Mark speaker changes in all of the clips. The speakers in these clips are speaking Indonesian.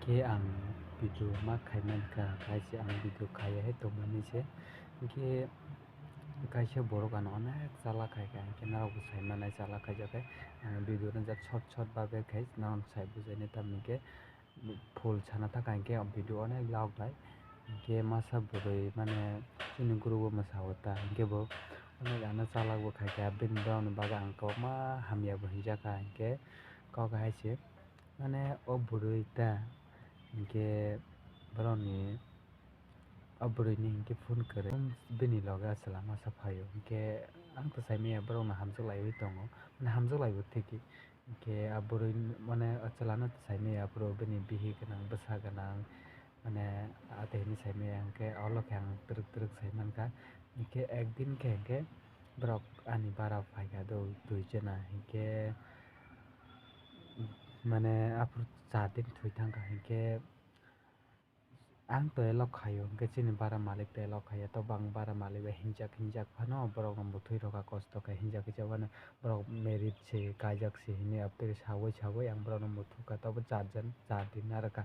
Speaker 1: Ke ang video ma khaimanka kaisa ang video khaya he tongmani ke kaisa borok ano onek chala khaika ke narok bo saimanai chala khaijakai video no jak short babe khai narok sai bujaini tamni ke phul sana thaka ke video onek log lai ke masa burui mane chini guru bo masao ta ke bo onek ano chala bo khaika bini borok ni baga ang kobangma hamya bo hinjaka ke koko haise mane o burui ta hingke borokni o burui ni hingke phone kwrwui bini loge achala masa phaio hingke ang to saimanya borok no hamjaklaioi tongo mane hamjaklai bo tiki hingke a burui mane achela no saimanya borok bini bihi gwnang bwsa gwnang mane atai hinui saimanya hingke olo khe ang twrwk saimanka hingke ekdin khe hingke borok ani bara paika dui jona hingke mane after 4 din thoi thangka hingke ang to elok khaio hingke chini bara malik to elok khaio to bang bara malik bai hingjak phano borok no bwthui roka kosto khe hingjak jabano borok merit se kaijak se hinui abtoi sawui ang borok no muthukka tobo 4 din naroka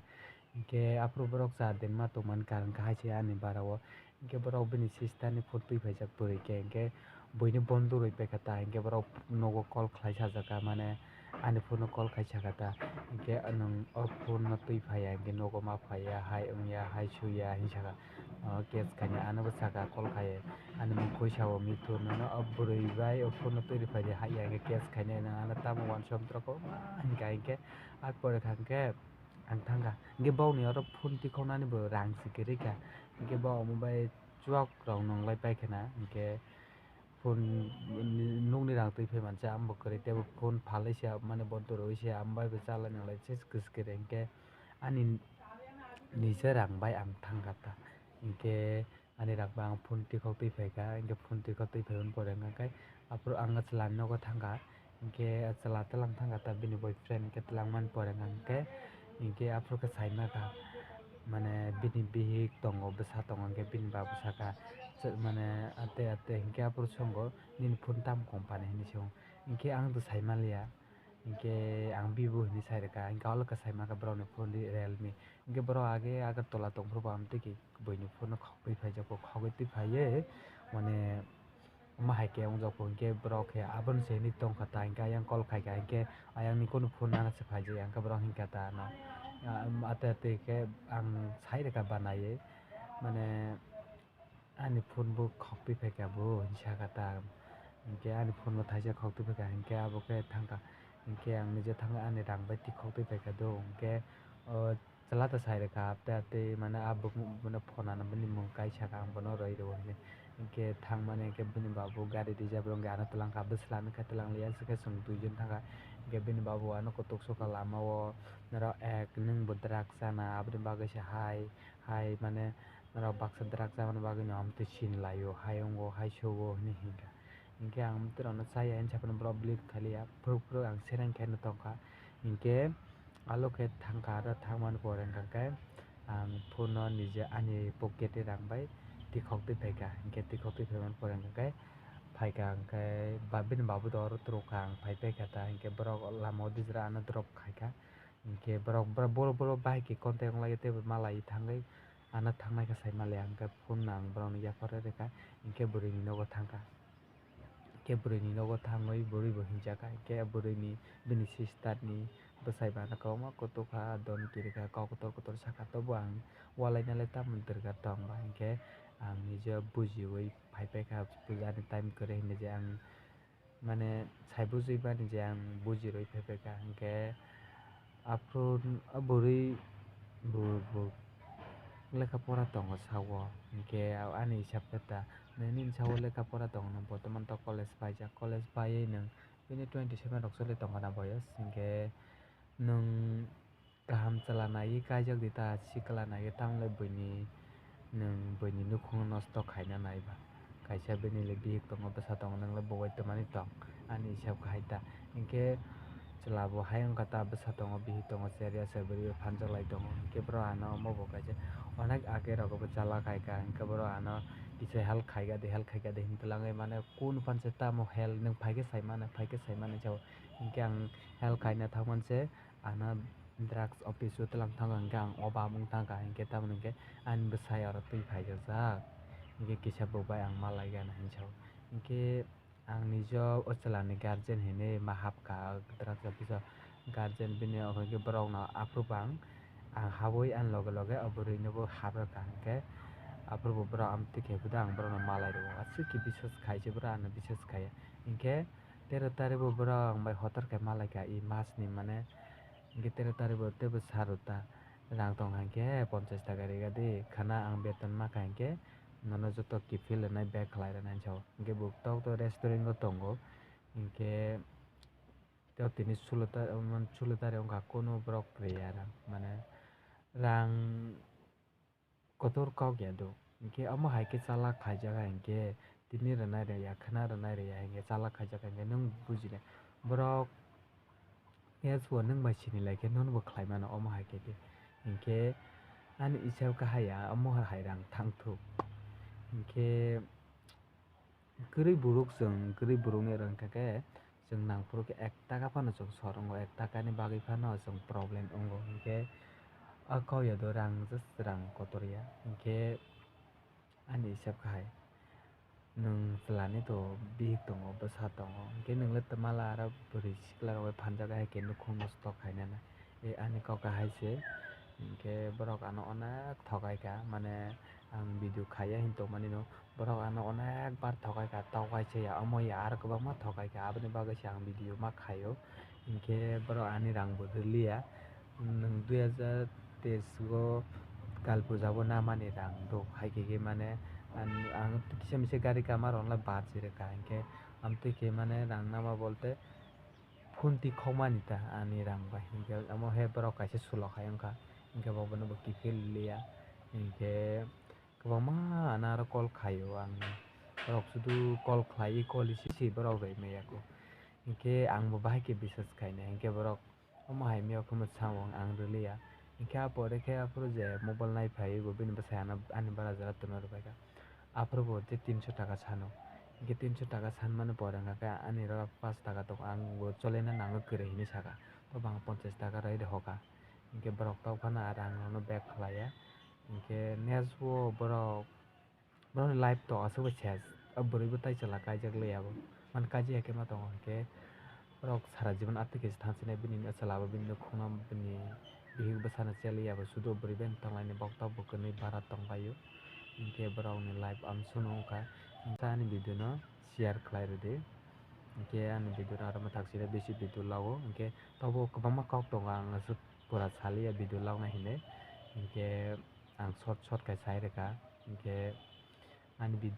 Speaker 1: hingke afuru borok 4 din ma tongmani karon haiste ani bara o hingke borok bini sister ni phone tuipaijak burui khe hingke buini bondo rui paika ta hingke borok nogo call khlai sajaka mane ani phone no call khai saka ta hingke nwng o phone no tuiphaya hingke nogo ma phaiya hai wngya hai suya hinsaka case khaina ano bwsaka call khaio ani mungkhoi sao mithun no o burui bai o phone no tuipaide haiya hingke case khainai ano tamo uansukha borok kobangma hingka hingke ah pore hingke ang thangka hingke boni oro phone tikhonani bo rang si kwrwika hingke bo omo bai chuak rok nonglai paikana hingke phone nungni rang tuiphai mancha ambo kwrwui tebo phone phalaisa mane bondo roisa ambai bo chala nanglai kwskere hingke ani nija rang bai ang thangka ta hingke ani rang bai ang phone tikhok tuipaika hingke phone tikhok tuipaimani pore hingka khe afuru ang achela ni nogo thangka hingke achela tlang thangka ta bini boyfriend hingke twlangmani pore hingke afuru khe saimaka mane bini bihi tongo bwsa tongo hingke bini ba bwsaka mane ate hingke afuru songo nini phone tamo company hinui songo hingke ang to saimanliya hingke ang vivo hinui sairwka hingke olo khe saimaka borok ni phone realme hingke borok age agartala tongphuru amtwui buini phone no khogoi tuipaijak khogoi tuiphaiui mane wngma haike wngjago hingke borok khe aboni se hinui tongkha ta hingke ayang call khaika hingke ayang ni kono phone nana se phaijak hingke borok hingka ta no ate khe ang sairwka banaioi mane ani phone bo khog tuipaika bo hinsaka ta hingke ani phone bo thaisa khog tuipaika hingke abo khe thangka hingke ang nije thangka ani rang bai tikhok tuipaika do hingke chela ta sairwkha apte mane ah bumung phone nana bini mung kaisaka ang bono roiro hingke thangmani hingke bini ba bo gari rijak bo hingke ano twlangka bwslani khe twlanglia asuk khe chwng 2 jon thangka hingke bini ba bo ano kotok soka lama o norok ek nung bo drugs chana aboni bagui se hai mane norok baksa drugs chamani bagui no amtwui sinlaio hai ongo hai suo hinui hingka hingke ang amtwui rok no chaya hinsapano borok bleed khailia phuruk ang sereng khe no tongkha hingke alo khe thangka aro thangmani pore hingka khe ang phone no nije ani pocket ni rang bai tikhok tuipaika hingke tikhok tuipaimani pore hingka khe phaika hingke bini babo do oro torokha ang phai paika ta hingke borok lama o dijera ano drop khaika hingke borok bahai contact ronglaio tebo malai thangoi ano thangnaikhe saimanliya hingke phone no ang borok no yaphara rwkha hingke burui ni nogo thangka hingke burui ni nogo thangoi burui bo hingjaka hingke burui ni bini sister ni bwsai ba no kwbangma kutukha don kirika kok kotor saka tobo ang walai nai tamo durga tong ba hingke ang nije bujiwui phai paikha pujani time kwrwui hinui je ang mane sai bujui bani je ang bujirui phai paika hingke afuru o burui bo lekha pora tongo sao hingke ani hisab khe ta nini sao lekha pora tongo no botoman to college paijak college paiui nong bini 27 rok choli tongkha na boyos hingke nung kaham chela nai kaijak dita sikla nai tamlai buini nukhung nosto khaina naiba kaisa bini bihik tongo bwsa tongo nonglai bowai tomani tong ani hisab khe haita hingke chela bo hai wngkha ta bwsa tongo bihi tongo cherya chebori phanjaklai tongo hingke borok ano omo bo kaisa onek age rogo bo chala khaika hingke borok ano kisa health khaikade himtwlangui mane kunu pansa tamo health nung phaikhe saimano sao hingke ang health khaina thangmani che ano. drugs office o telang thango hingke ang oba mung tangka hingke tamoni hingke ani bwsai oro tui paijajak hingke kisa bo bai ang malaigana hinsahu hingke ang nijo o chwla ni guardian hinui ma habka drugs office o guardian bini oro hingke borok no afuru ang habui ani loge loge o burui no bo habraka hingke afuru bo borok amtui keibodo ang borok no malai rwo asuk ke bishwas khaisi borok ano bishwas khaiya hingke 13 tarik bo borok bai hotar kai malaika i mas ni mane hingke 13 tarik bo tebo saruta rang tongkha hingke 50 taka rigadi khana ang beton maka hingke nono joto kifil rwnai beg khlai rwna hinsahu hingke bo tok to restaurant o tongo hingke tei tini 16 tarik wngkha kono borok rwya mane rang kotor kok ya do hingke amo hai khe chala khaijaga hingke tini rwnai rwya khana rwnai rwya hingke chala khaijaga hingke nwng bujile borok yago nwng bai sini lai nono bo khlai mano omo hai khe hingke ani isau kahaya amo hai rang thangthuk hingke kwrwi buruk chwng kwrwi buruk ni oro hingka khe chwng nangfru khe 1 taka phano chwng sor ongo 1 taka ni bagui phano chwng problem ongo hingke o kok ya do rang just rang kotorya hingke ani hisab khai nwng chwla ni to bihik tongo bwsa tongo hingke nwngla mala aro bwrui sikla rok bai phanjago hai khe nukhung nosto khainani ani kok kahai se hingke borok ano onek thogai ka mane ang video khaiya hintongmani no borok ano onek bar thogai ka tok waisa ya amo ya aro kwbangma thogai ka aboni bagui se ang video ma khaio hingke borok ani rang bo rwliya nwng 2023 o kal puja o namani rang do hai khe mane ang kisa misa gari kama rok baji rwka hingke amtui khe mane rang nama bolte phunti khokmani ta ani rang bai hingke amo he borok kaisa sulok hai wngkha hingke bono bo kifil rwliya hingke kwbangma ano aro call khaio ang borok sudu call khlai call risi borok rwwi maya ko hingke ang bo bahai khe bishwas khainai hingke borok omo hai maya khe mwchangmo ang rwliya hingke ah pore khe afuru je mobile naiphai bo bini bwsai ani barajak tongna rwbaika afuru bo 300 taka sano hingke 300 taka sanmani pore hingka khe ani ro 5 taka tongo ang bo cholena nango kwrwi hinui saka tobang 50 taka rai hoka hingke borok tok phano rang rok no beg khlaiya hingke next o borok borokni life to asukbo ses o bwrui bo tai chala kaijak lea bo mane kaijak khe ma tongo hingke borok sara jibon atwui khe tangchinai bini chwla bo bini nukhung no bini bihik bwsano cheliya bo sudo bwrui bai tonglai ni boktok bo kwni bara tonglaio hingke borok ni life amsung wngkha hingke ani video no share khlai rwdi hingke ani video no aro bwthak sire besi video lago hingke tobo kwbangma kok tongo ang asuk pura saliya video logna hinui hingke ang short short khai sai rwkha hingke ani video.